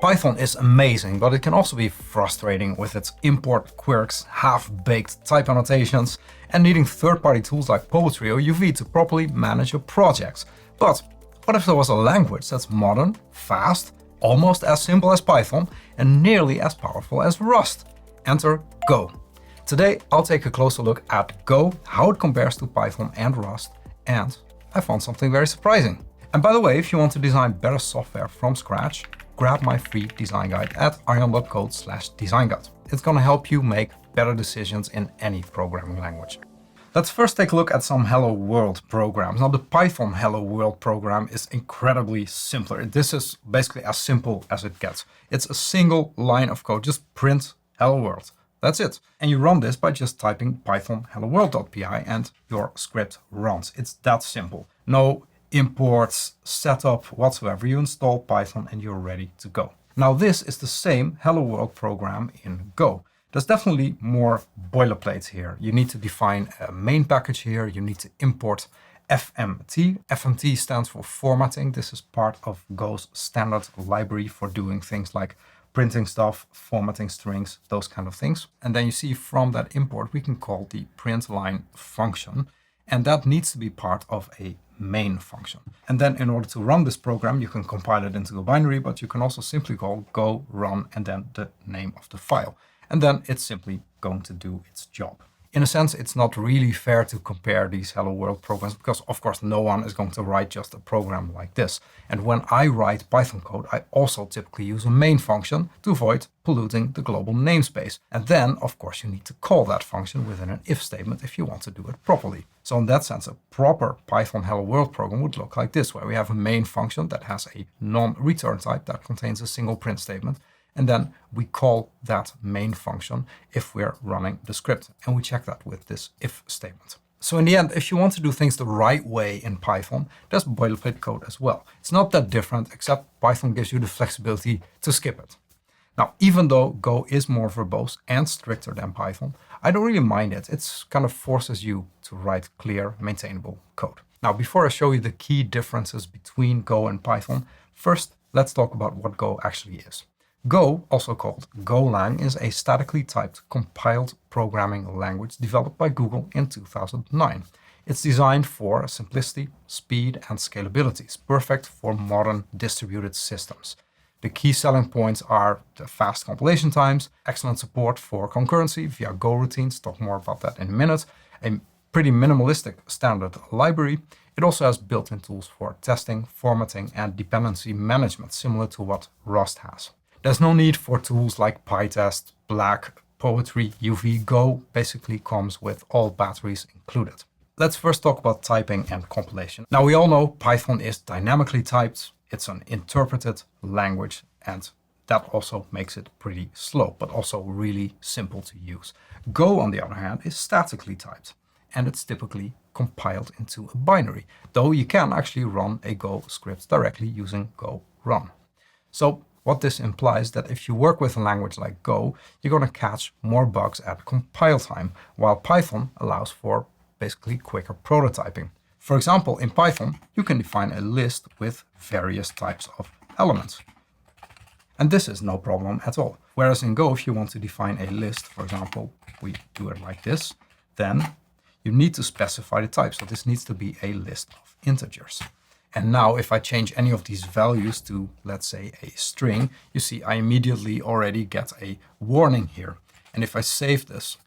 Python is amazing, but it can also be frustrating with its import quirks, half-baked type annotations, and needing third-party tools like Poetry or UV to properly manage your projects. But what if there was a language that's modern, fast, almost as simple as Python, and nearly as powerful as Rust? Enter Go. Today, I'll take a closer look at Go, how it compares to Python and Rust, and I found something very surprising. And by the way, if you want to design better software from scratch, grab my free design guide at arjan.codes/designguide. It's going to help you make better decisions in any programming language. Let's first take a look at some Hello World programs. Now, the Python Hello World program is incredibly simpler. This is basically as simple as it gets. It's a single line of code, just print Hello World. That's it. And you run this by just typing python helloworld.py and your script runs. It's that simple. No imports, setup whatsoever. You install Python and you're ready to go. Now, this is the same Hello World program in Go. There's definitely more boilerplate here. You need to define a main package here. You need to import FMT. FMT stands for formatting. This is part of Go's standard library for doing things like printing stuff, formatting strings, those kind of things. And then you see from that import, we can call the print line function. And that needs to be part of a main function. And then in order to run this program, you can compile it into a binary, but you can also simply call go run and then the name of the file. And then it's simply going to do its job. In a sense, it's not really fair to compare these Hello World programs because, of course, no one is going to write just a program like this. And when I write Python code, I also typically use a main function to avoid polluting the global namespace. And then, of course, you need to call that function within an if statement if you want to do it properly. So in that sense, a proper Python Hello World program would look like this, where we have a main function that has a non-return type that contains a single print statement. And then we call that main function if we're running the script. And we check that with this if statement. So in the end, if you want to do things the right way in Python, there's boilerplate code as well. It's not that different, except Python gives you the flexibility to skip it. Now, even though Go is more verbose and stricter than Python, I don't really mind it. It kind of forces you to write clear, maintainable code. Now, before I show you the key differences between Go and Python, first, let's talk about what Go actually is. Go, also called Golang, is a statically typed compiled programming language developed by Google in 2009. It's designed for simplicity, speed, and scalability. It's perfect for modern distributed systems. The key selling points are the fast compilation times, excellent support for concurrency via Go routines, talk more about that in a minute, a pretty minimalistic standard library. It also has built-in tools for testing, formatting, and dependency management, similar to what Rust has. There's no need for tools like PyTest, Black, Poetry, UV. Go basically comes with all batteries included. Let's first talk about typing and compilation. Now, we all know Python is dynamically typed. It's an interpreted language, and that also makes it pretty slow, but also really simple to use. Go, on the other hand, is statically typed, and it's typically compiled into a binary, though you can actually run a Go script directly using Go run. So what this implies that if you work with a language like Go, you're going to catch more bugs at compile time, while Python allows for basically quicker prototyping. For example, in Python, you can define a list with various types of elements. And this is no problem at all. Whereas in Go, if you want to define a list, for example, we do it like this, then you need to specify the type. So this needs to be a list of integers. And now if I change any of these values to, let's say, a string, you see I immediately already get a warning here. And if I save this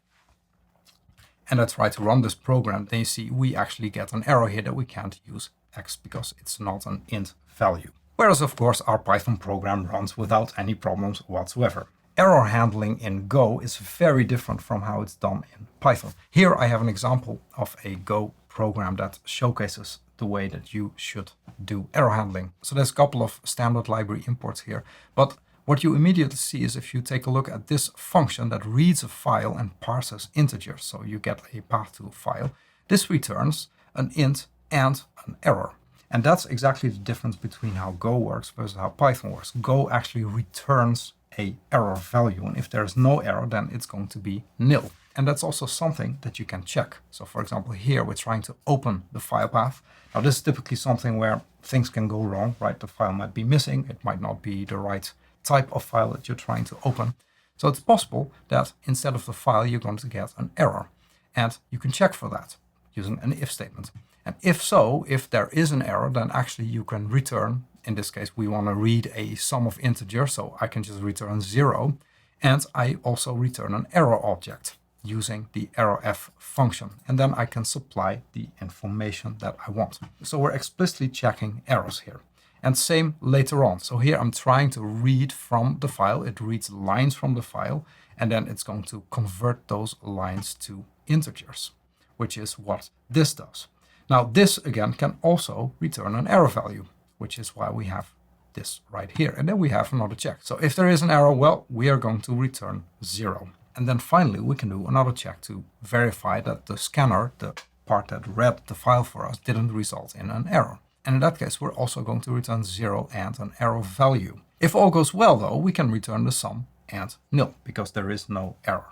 and I try to run this program, then you see we actually get an error here that we can't use x because it's not an int value. Whereas, of course, our Python program runs without any problems whatsoever. Error handling in Go is very different from how it's done in Python. Here I have an example of a Go program that showcases the way that you should do error handling. So there's a couple of standard library imports here, but what you immediately see is if you take a look at this function that reads a file and parses integers, so you get a path to a file, this returns an int and an error. And that's exactly the difference between how Go works versus how Python works. Go actually returns a error value, and if there's no error, then it's going to be nil. And that's also something that you can check. So for example, here we're trying to open the file path. Now this is typically something where things can go wrong, right? The file might be missing, it might not be the right type of file that you're trying to open. So it's possible that instead of the file, you're going to get an error. And you can check for that using an if statement. And if so, if there is an error, then actually you can return, in this case, we want to read a sum of integers, so I can just return 0. And I also return an error object using the errorf function. And then I can supply the information that I want. So we're explicitly checking errors here. And same later on. So here I'm trying to read from the file. It reads lines from the file, and then it's going to convert those lines to integers, which is what this does. Now this again can also return an error value, which is why we have this right here. And then we have another check. So if there is an error, well, we are going to return 0. And then finally, we can do another check to verify that the scanner, the part that read the file for us, didn't result in an error. And in that case, we're also going to return 0 and an error value. If all goes well, though, we can return the sum and nil, because there is no error.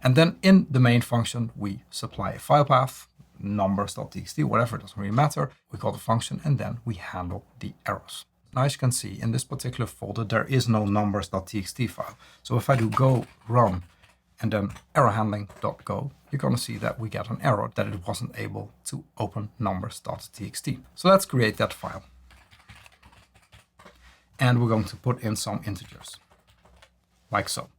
And then in the main function, we supply a file path, numbers.txt, whatever, it doesn't really matter. We call the function, and then we handle the errors. Now, as you can see, in this particular folder, there is no numbers.txt file. So if I do go run and then errorhandling.go, you're going to see that we get an error that it wasn't able to open numbers.txt. So let's create that file. And we're going to put in some integers, like so.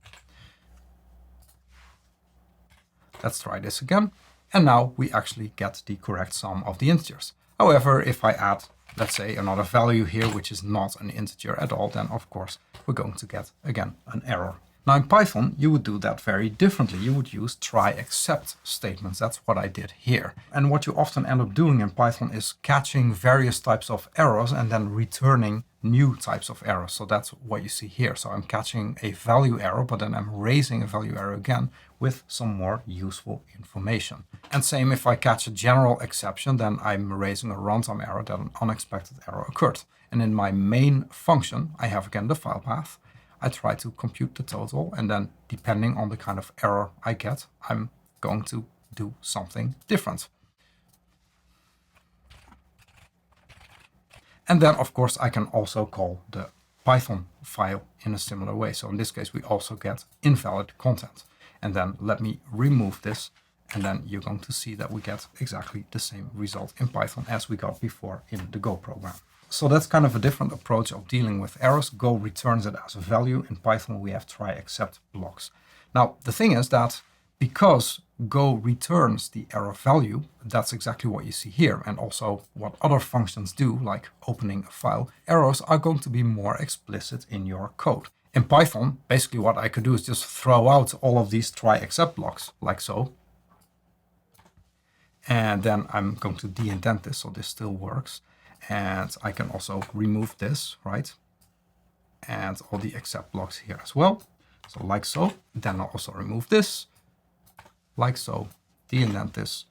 Let's try this again. And now we actually get the correct sum of the integers. However, if I add, let's say, another value here, which is not an integer at all, then of course we're going to get, again, an error. Now in Python, you would do that very differently. You would use try except statements. That's what I did here. And what you often end up doing in Python is catching various types of errors and then returning new types of errors. So that's what you see here. So I'm catching a value error, but then I'm raising a value error again with some more useful information. And same if I catch a general exception, then I'm raising a runtime error that an unexpected error occurred. And in my main function, I have again the file path. I try to compute the total, and then depending on the kind of error I get, I'm going to do something different. And then, of course, I can also call the Python file in a similar way. So in this case, we also get invalid content. And then let me remove this, and then you're going to see that we get exactly the same result in Python as we got before in the Go program. So that's kind of a different approach of dealing with errors. Go returns it as a value. In Python, we have try except blocks. Now, the thing is that because Go returns the error value, that's exactly what you see here. And also what other functions do, like opening a file, errors are going to be more explicit in your code. In Python, basically what I could do is just throw out all of these try except blocks, like so. And then I'm going to de-indent this, so this still works. And I can also remove this, right? And all the except blocks here as well. So like so. Then I'll also remove this, like so, de-indent this.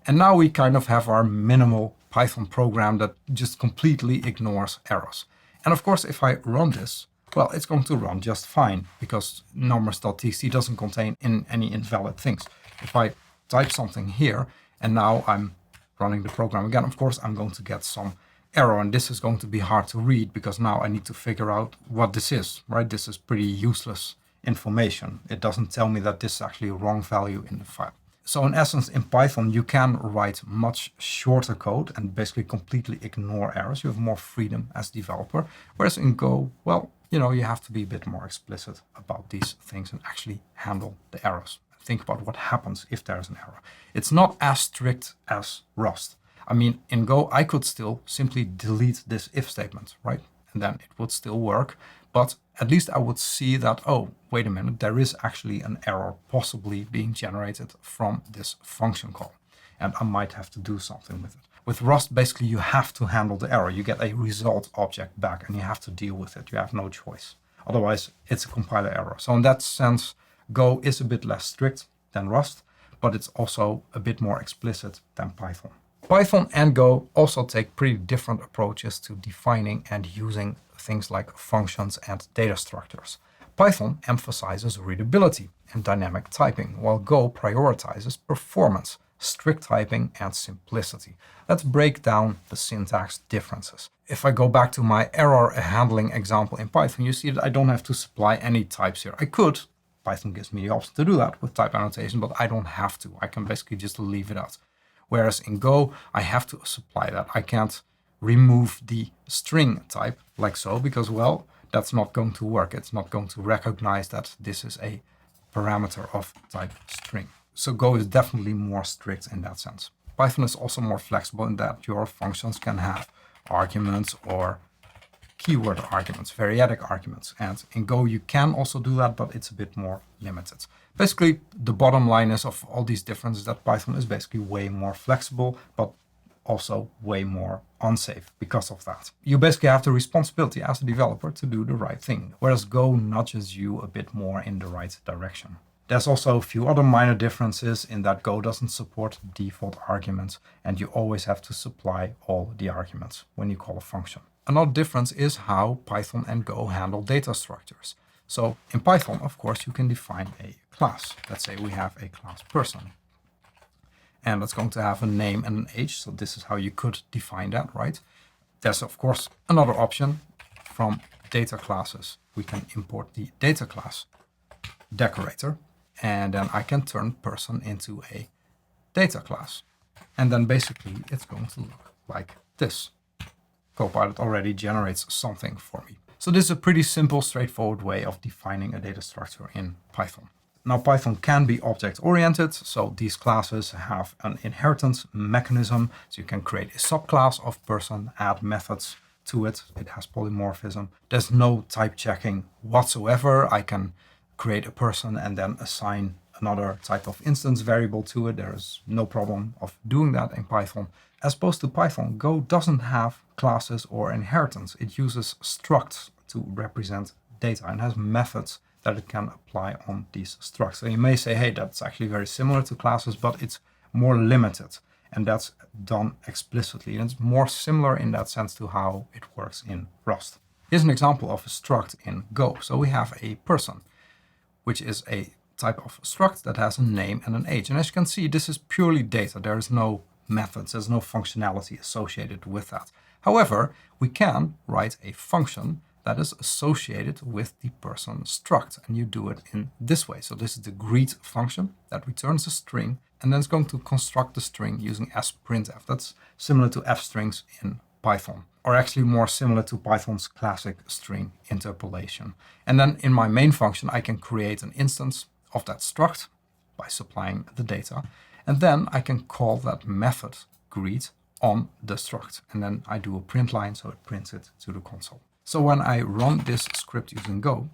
And now we kind of have our minimal Python program that just completely ignores errors. And of course, if I run this, well, it's going to run just fine because numbers.txt doesn't contain any invalid things. If I type something here and now I'm running the program again, of course, I'm going to get some error, and this is going to be hard to read because now I need to figure out what this is, right? This is pretty useless information. It doesn't tell me that this is actually a wrong value in the file. So in essence, in Python, you can write much shorter code and basically completely ignore errors. You have more freedom as a developer. Whereas in Go, well, you know, you have to be a bit more explicit about these things and actually handle the errors. Think about what happens if there's an error. It's not as strict as Rust. I mean, in Go, I could still simply delete this if statement, right? And then it would still work. But at least I would see that, oh, wait a minute, there is actually an error possibly being generated from this function call. And I might have to do something with it. With Rust, basically, you have to handle the error. You get a result object back and you have to deal with it. You have no choice. Otherwise, it's a compiler error. So in that sense, Go is a bit less strict than Rust, but it's also a bit more explicit than Python. Python and Go also take pretty different approaches to defining and using things like functions and data structures. Python emphasizes readability and dynamic typing, while Go prioritizes performance, strict typing and simplicity. Let's break down the syntax differences. If I go back to my error handling example in Python, you see that I don't have to supply any types here. I could. Python gives me the option to do that with type annotation, but I don't have to. I can basically just leave it out. Whereas in Go, I have to supply that. I can't remove the string type like so, because, well, that's not going to work. It's not going to recognize that this is a parameter of type string. So Go is definitely more strict in that sense. Python is also more flexible in that your functions can have arguments or keyword arguments, variadic arguments. And in Go, you can also do that, but it's a bit more limited. Basically, the bottom line is of all these differences that Python is basically way more flexible, but also way more unsafe because of that. You basically have the responsibility as a developer to do the right thing, whereas Go nudges you a bit more in the right direction. There's also a few other minor differences in that Go doesn't support default arguments, and you always have to supply all the arguments when you call a function. Another difference is how Python and Go handle data structures. So in Python, of course, you can define a class. Let's say we have a class person. And it's going to have a name and an age. So this is how you could define that, right? There's, of course, another option from data classes. We can import the data class decorator. And then I can turn person into a data class. And then basically it's going to look like this. Copilot already generates something for me. So this is a pretty simple, straightforward way of defining a data structure in Python. Now Python can be object-oriented, so these classes have an inheritance mechanism. So you can create a subclass of person, add methods to it. It has polymorphism. There's no type checking whatsoever. I can create a person and then assign another type of instance variable to it. There is no problem of doing that in Python. As opposed to Python, Go doesn't have classes or inheritance. It uses structs to represent data and has methods that it can apply on these structs. So you may say, hey, that's actually very similar to classes, but it's more limited. And that's done explicitly. And it's more similar in that sense to how it works in Rust. Here's an example of a struct in Go. So we have a person, which is a type of struct that has a name and an age. And as you can see, this is purely data. There is no methods, there's no functionality associated with that. However, we can write a function that is associated with the person struct, and you do it in this way. So this is the greet function that returns a string, and then it's going to construct the string using sprintf. That's similar to f strings in Python, or actually more similar to Python's classic string interpolation. And then in my main function, I can create an instance of that struct by supplying the data, and then I can call that method greet on the struct, and then I do a print line, so it prints it to the console. So when I run this script using Go,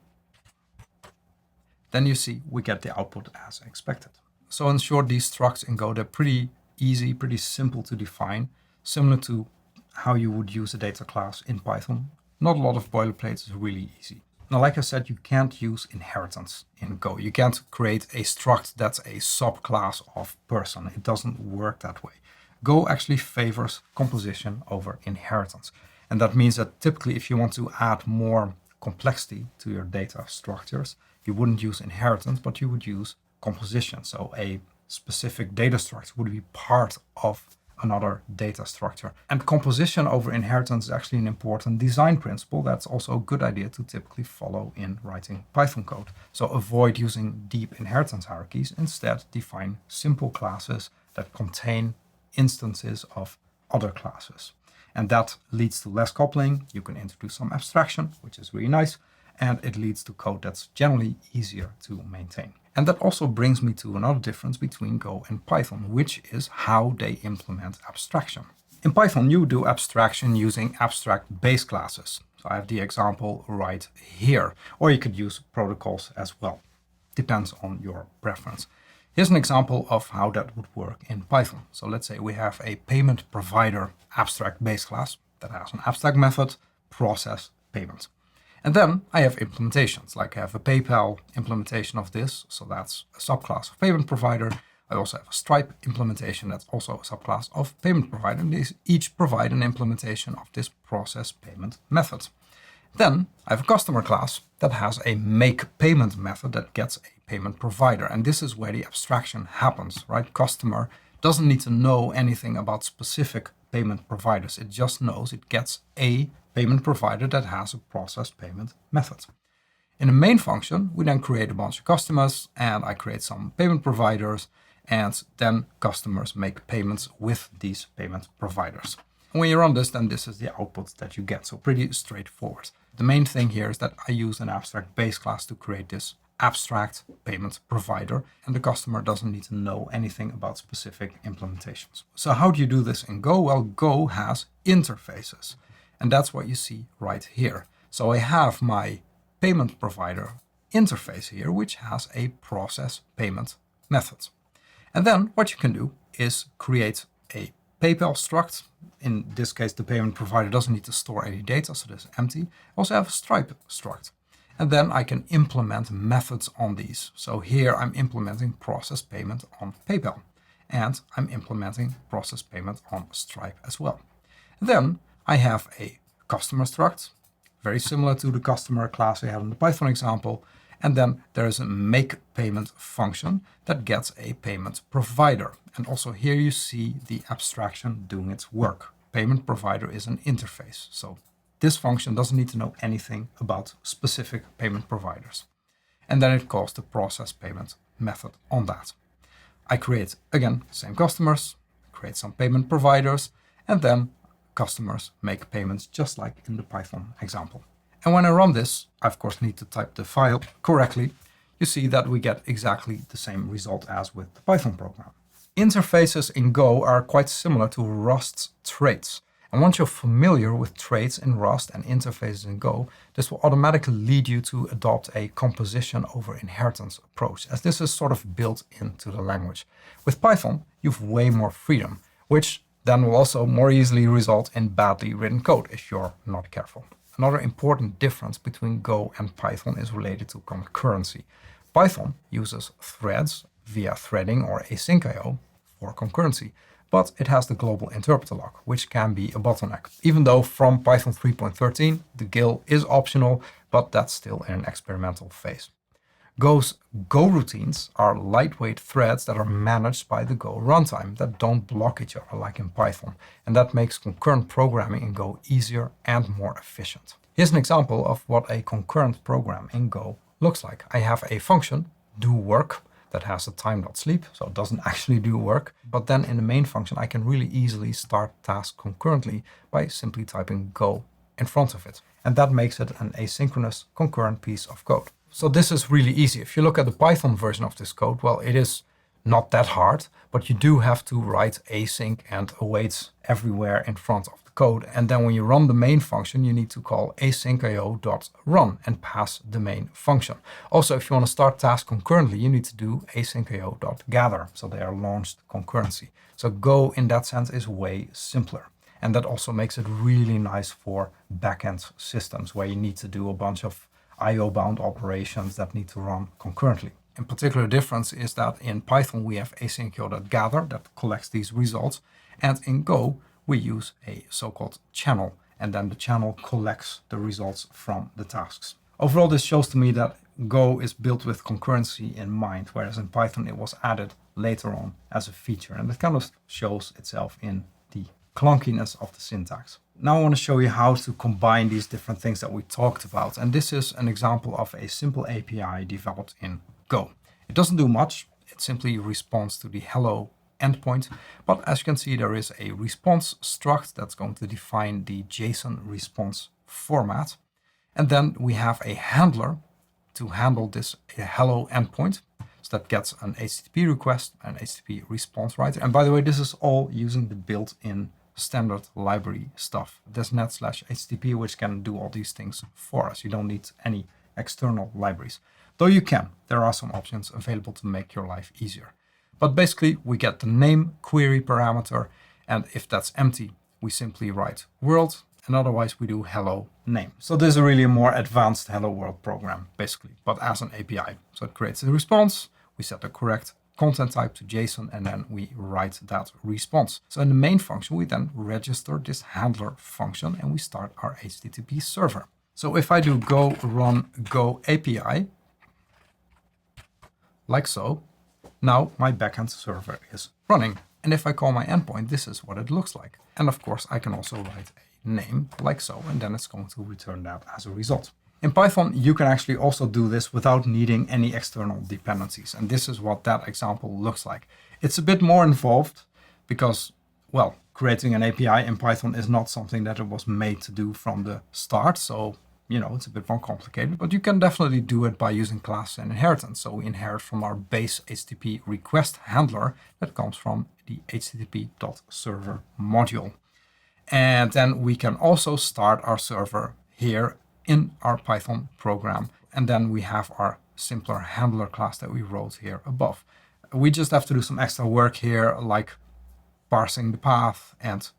then you see we get the output as expected. So in short, these structs in Go, they're pretty easy, pretty simple to define, similar to how you would use a data class in Python. Not a lot of boilerplate, is really easy. Now, like I said, you can't use inheritance in Go. You can't create a struct that's a subclass of person. It doesn't work that way. Go actually favors composition over inheritance. And that means that typically if you want to add more complexity to your data structures, you wouldn't use inheritance, but you would use composition. So a specific data structure would be part of another data structure. And composition over inheritance is actually an important design principle. That's also a good idea to typically follow in writing Python code. So avoid using deep inheritance hierarchies. Instead, define simple classes that contain instances of other classes. And that leads to less coupling. You can introduce some abstraction, which is really nice. And it leads to code that's generally easier to maintain. And that also brings me to another difference between Go and Python, which is how they implement abstraction. In Python, you do abstraction using abstract base classes. So I have the example right here. Or you could use protocols as well. Depends on your preference. Here's an example of how that would work in Python. So let's say we have a payment provider abstract base class that has an abstract method, process, payment. And then I have implementations, like I have a PayPal implementation of this. So that's a subclass of payment provider. I also have a Stripe implementation that's also a subclass of payment provider. And these each provide an implementation of this process payment method. Then I have a customer class that has a make payment method that gets a payment provider. And this is where the abstraction happens, right? Customer doesn't need to know anything about specific payment providers. It just knows it gets a payment provider that has a processed payment method. In the main function, we then create a bunch of customers, and I create some payment providers, and then customers make payments with these payment providers. And when you run this, then this is the output that you get. So pretty straightforward. The main thing here is that I use an abstract base class to create this abstract payment provider, and the customer doesn't need to know anything about specific implementations. So how do you do this in Go? Well, Go has interfaces, and that's what you see right here. So I have my payment provider interface here, which has a process payment method. And then what you can do is create a PayPal struct. In this case, the payment provider doesn't need to store any data, so this is empty. I also have a Stripe struct. And then I can implement methods on these. So here I'm implementing process payment on PayPal, and I'm implementing process payment on Stripe as well. And then I have a customer struct, very similar to the customer class we had in the Python example. And then there is a make payment function that gets a payment provider. And also here you see the abstraction doing its work. Payment provider is an interface. So this function doesn't need to know anything about specific payment providers. And then it calls the process payment method on that. I create, again, same customers, create some payment providers, and then customers make payments just like in the Python example. And when I run this, I of course need to type the file correctly. You see that we get exactly the same result as with the Python program. Interfaces in Go are quite similar to Rust's traits. And once you're familiar with traits in Rust and interfaces in Go, this will automatically lead you to adopt a composition over inheritance approach, as this is sort of built into the language. With Python, you've way more freedom, which then will also more easily result in badly written code if you're not careful. Another important difference between Go and Python is related to concurrency. Python uses threads via threading or async IO for concurrency, but it has the global interpreter lock, which can be a bottleneck. Even though from Python 3.13, the GIL is optional, but that's still in an experimental phase. Go's Go routines are lightweight threads that are managed by the Go runtime that don't block each other like in Python, and that makes concurrent programming in Go easier and more efficient. Here's an example of what a concurrent program in Go looks like. I have a function, doWork, that has a time.sleep, so it doesn't actually do work. But then in the main function, I can really easily start tasks concurrently by simply typing Go in front of it. And that makes it an asynchronous concurrent piece of code. So this is really easy. If you look at the Python version of this code, well, it is not that hard, but you do have to write async and awaits everywhere in front of the code. And then when you run the main function, you need to call asyncio.run and pass the main function. Also, if you want to start tasks concurrently, you need to do asyncio.gather, so they are launched concurrency. So Go in that sense is way simpler. And that also makes it really nice for backend systems where you need to do a bunch of IO-bound operations that need to run concurrently. In particular difference is that in Python we have asyncio.gather that collects these results, and in Go we use a so-called channel, and then the channel collects the results from the tasks. Overall, this shows to me that Go is built with concurrency in mind, whereas in Python it was added later on as a feature, and it kind of shows itself in the clunkiness of the syntax. Now I want to show you how to combine these different things that we talked about. And this is an example of a simple API developed in Go. It doesn't do much. It simply responds to the hello endpoint. But as you can see, there is a response struct that's going to define the JSON response format. And then we have a handler to handle this hello endpoint. So that gets an HTTP request, an HTTP response writer. And by the way, this is all using the built-in standard library stuff. There's net/HTTP, which can do all these things for us. You don't need any external libraries. Though you can. There are some options available to make your life easier. But basically, we get the name query parameter, and if that's empty, we simply write world, and otherwise we do hello name. So this is really a more advanced hello world program, basically, but as an API. So it creates a response, we set the correct content type to JSON, and then we write that response. So in the main function, we then register this handler function and we start our HTTP server. So if I do go run Go API, like so, now my backend server is running. And if I call my endpoint, this is what it looks like. And of course, I can also write a name like so, and then it's going to return that as a result. In Python, you can actually also do this without needing any external dependencies. And this is what that example looks like. It's a bit more involved because, well, creating an API in Python is not something that it was made to do from the start. So, you know, it's a bit more complicated, but you can definitely do it by using classes and inheritance. So we inherit from our base HTTP request handler that comes from the http.server module. And then we can also start our server here in our Python program. And then we have our simpler handler class that we wrote here above. We just have to do some extra work here, like parsing the path and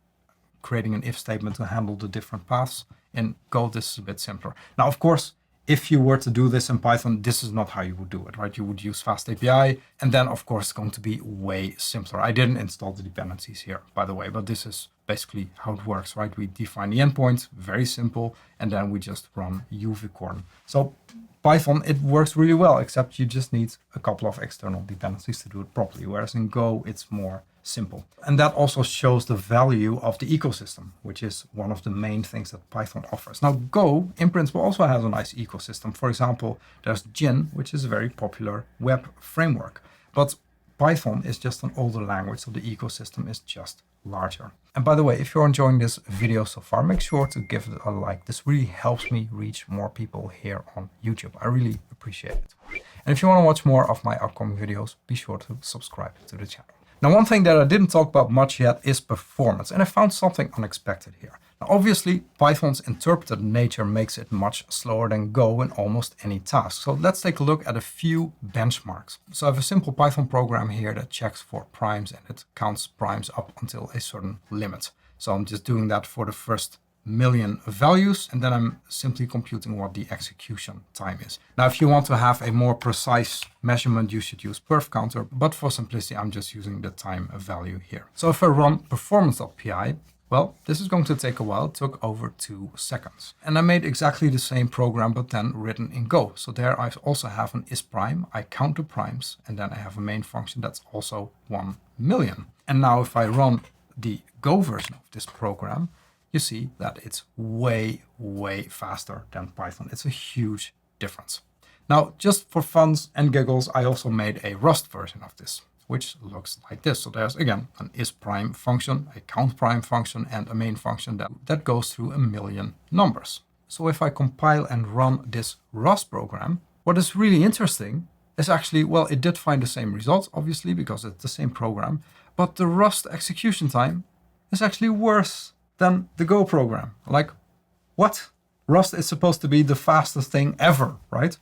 creating an if statement to handle the different paths. In Go, this is a bit simpler. Now, of course, if you were to do this in Python, this is not how you would do it, right? You would use fast API, and then of course it's going to be way simpler. I didn't install the dependencies here, by the way, but this is basically how it works, right? We define the endpoint, very simple, and then we just run uvicorn. So Python, it works really well, except you just need a couple of external dependencies to do it properly, whereas in Go, it's more simple. And that also shows the value of the ecosystem, which is one of the main things that Python offers. Now, Go, in principle, also has a nice ecosystem. For example, there's Gin, which is a very popular web framework. But Python is just an older language, so the ecosystem is just larger. And by the way, if you're enjoying this video so far, make sure to give it a like. This really helps me reach more people here on YouTube. I really appreciate it. And if you want to watch more of my upcoming videos, be sure to subscribe to the channel. Now, one thing that I didn't talk about much yet is performance, and I found something unexpected here. Now, obviously, Python's interpreted nature makes it much slower than Go in almost any task. So let's take a look at a few benchmarks. So I have a simple Python program here that checks for primes and it counts primes up until a certain limit. So I'm just doing that for the first million values, and then I'm simply computing what the execution time is. Now, if you want to have a more precise measurement, you should use perf counter, but for simplicity, I'm just using the time value here. So if I run performance.py, well, this is going to take a while. It took over 2 seconds. And I made exactly the same program, but then written in Go. So there I also have an isPrime. I count the primes, and then I have a main function that's also 1 million. And now if I run the Go version of this program, you see that it's way, way faster than Python. It's a huge difference. Now, just for funs and giggles, I also made a Rust version of this, which looks like this. So there's, again, an isPrime function, a countPrime function, and a main function that goes through 1 million numbers. So if I compile and run this Rust program, what is really interesting is actually, well, it did find the same results, obviously, because it's the same program, but the Rust execution time is actually worse than the Go program. Like, what? Rust is supposed to be the fastest thing ever, right?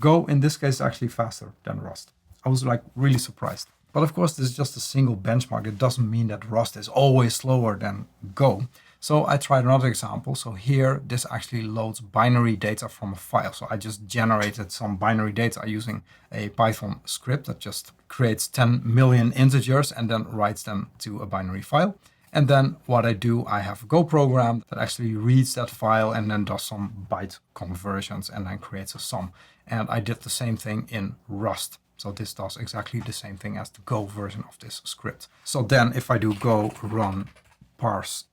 Go, in this case, is actually faster than Rust. I was like really surprised. But of course, this is just a single benchmark. It doesn't mean that Rust is always slower than Go. So I tried another example. So here, this actually loads binary data from a file. So I just generated some binary data using a Python script that just creates 10 million integers and then writes them to a binary file. And then what I do, I have a Go program that actually reads that file and then does some byte conversions and then creates a sum. And I did the same thing in Rust. So this does exactly the same thing as the Go version of this script. So then if I do go run parse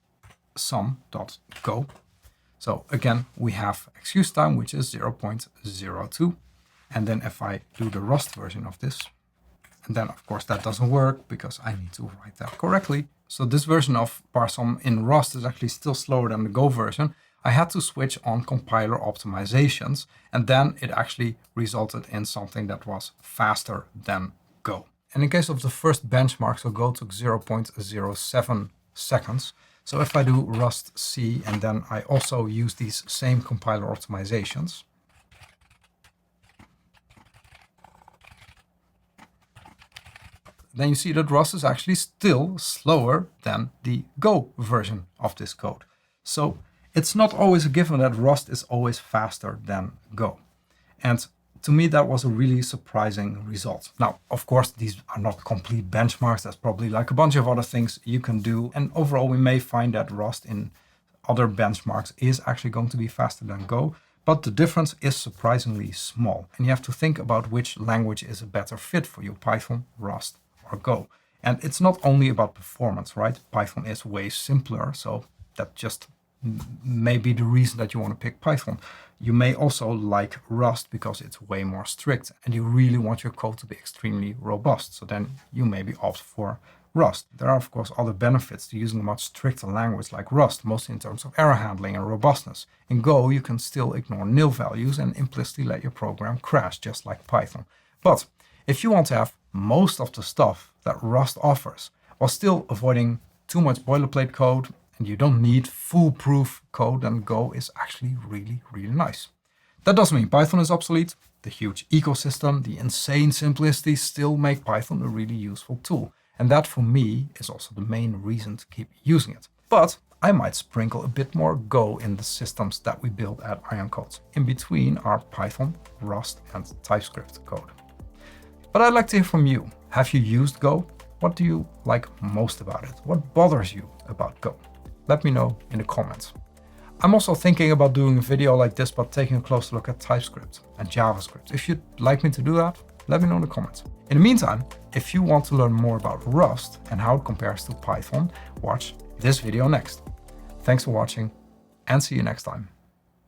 sum.go. So again, we have execute time, which is 0.02. And then if I do the Rust version of this, and then of course that doesn't work because I need to write that correctly. So this version of parsum in Rust is actually still slower than the Go version. I had to switch on compiler optimizations, and then it actually resulted in something that was faster than Go. And in case of the first benchmark, so Go took 0.07 seconds. So if I do Rust C, and then I also use these same compiler optimizations, then you see that Rust is actually still slower than the Go version of this code. So it's not always a given that Rust is always faster than Go. And to me, that was a really surprising result. Now, of course, these are not complete benchmarks. There's probably like a bunch of other things you can do. And overall, we may find that Rust in other benchmarks is actually going to be faster than Go. But the difference is surprisingly small. And you have to think about which language is a better fit for you, Python, Rust, or Go. And it's not only about performance, right? Python is way simpler, so that just may be the reason that you want to pick Python. You may also like Rust because it's way more strict and you really want your code to be extremely robust. So then you maybe opt for Rust. There are of course other benefits to using a much stricter language like Rust, mostly in terms of error handling and robustness. In Go, you can still ignore nil values and implicitly let your program crash just like Python. But if you want to have most of the stuff that Rust offers while still avoiding too much boilerplate code, and you don't need foolproof code, then Go is actually really, really nice. That doesn't mean Python is obsolete. The huge ecosystem, the insane simplicity still make Python a really useful tool. And that for me is also the main reason to keep using it. But I might sprinkle a bit more Go in the systems that we build at ArjanCodes, in between our Python, Rust and TypeScript code. But I'd like to hear from you. Have you used Go? What do you like most about it? What bothers you about Go? Let me know in the comments. I'm also thinking about doing a video like this, but taking a closer look at TypeScript and JavaScript. If you'd like me to do that, let me know in the comments. In the meantime, if you want to learn more about Rust and how it compares to Python, watch this video next. Thanks for watching and see you next time.